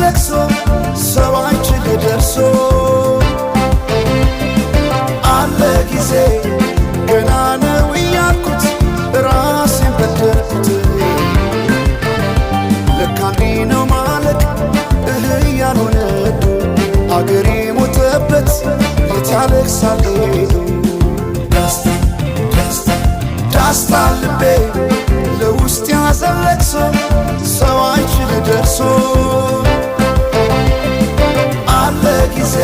ለቅሶ ሰው አይችል ደርሶ አለ ጊዜ ገና ነው እያልኩት ራሴን በደልኩት። ለካ እንዲህ ነው ማለቅ ያልሆነ አገሬ ሞተበት የት ያለቅሳል ሄዱ። ዳስታ ልቤ ለውስጥ ያዘን ለቅሶ ሰው አይችል ደርሶ አለ ጊዜ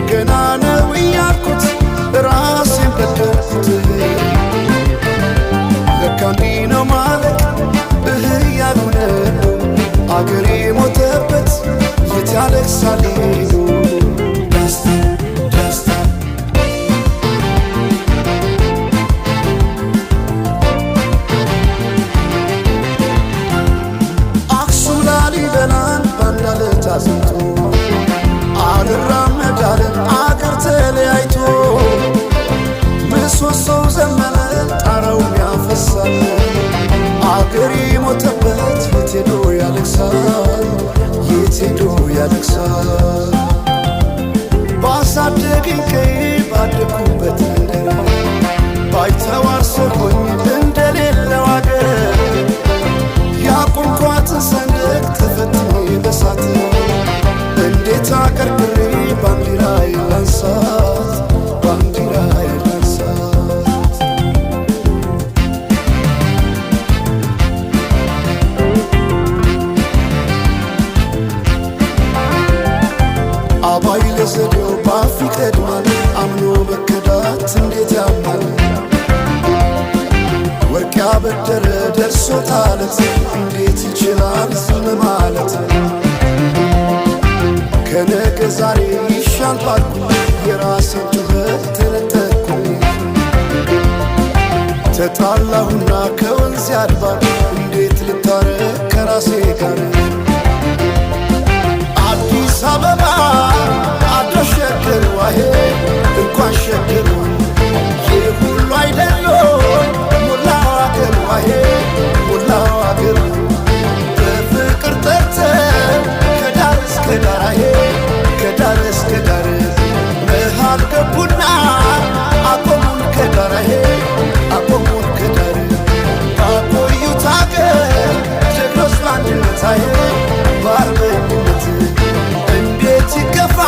ገና ነው እያልኩት ራሴን በደልኩት። ለካ እንዲህ ነው ማለቅ ያልሆነ አገሬ ሞተበት የት ያለቅሳል ሄዱ። አክሱም ላሊበላን ባንድ አለት አጽንቶ አልራመዳለን አገር ተለያይቶ ምሰሶው ዘመነ ጣራው ያፈሳል አገሬ ሞተበት የት ሄዶ ያለቅሳል የት ሄዶ ያለቅሳል። ባሳደገኝ ቀዬ ባደኩበት መንደር ባይተዋር ሰሆኝ እንደሌለው አገር ያቆምኳትን ሰንደቅ ተፈትኜ በሳት እንዴት አቀርቅሬ ባንዲራዬ ላንሳት ባንዲራዬ ላንሳት። አባይ ለዘዴው ባፍ ይቀድማል አምኖ መከዳት እንዴት ያማል። ወርቅ ያበደረ ደርሶታለት እንዴት ይችላል ዝም ማለት። ከነገ ዛሬ ይሻል ባልኩ የራሴን ጩኸት ተነጠቅኩኝ። ተጣላሁና ከወንዝ አድባር እንዴት ልታረቅ ከራሴ ጋር። አዲስ አበባ አድረሽ ሸገር ዋሄ እንኳን ሸገር ይህ ሁሉ አይደሎ ሞላው አገር ዋሄ ሞላው አገር በፍቅር ጠርተን ከዳር እስከ ዳር አሄ ከዳር እስከ ዳር መሃል ገቡና አቆሙን ከዳር አሄ አቆሙን ከዳር ባቆዩት አገር ጀግኖች በአንድነት አሄ በአርበኝነት እንዴት ይገፋ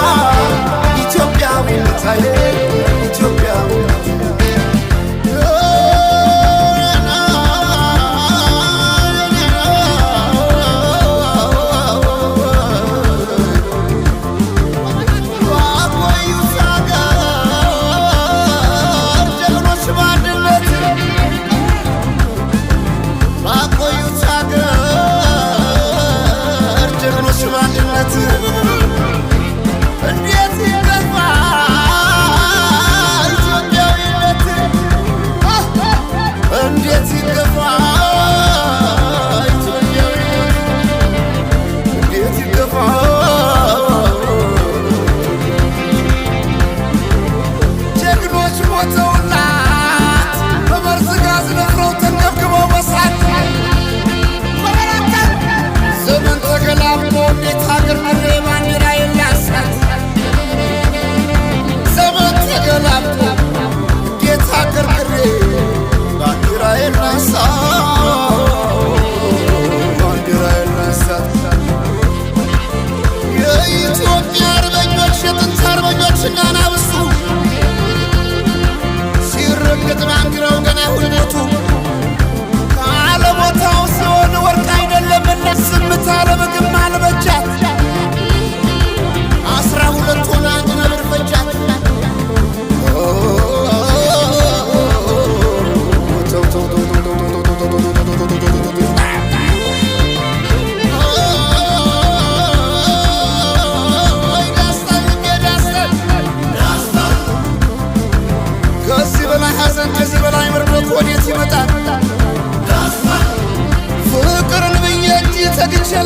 ኢትዮጵያዊነት አሄ ኢትዮጵያዊነት።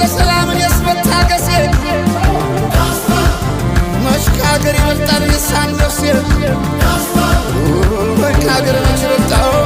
ለሰላምን ያስመታገሴ መች ከሀገር ይበልጣል የሳን ነፍሴ መች ከሀገር መች ይበልጣል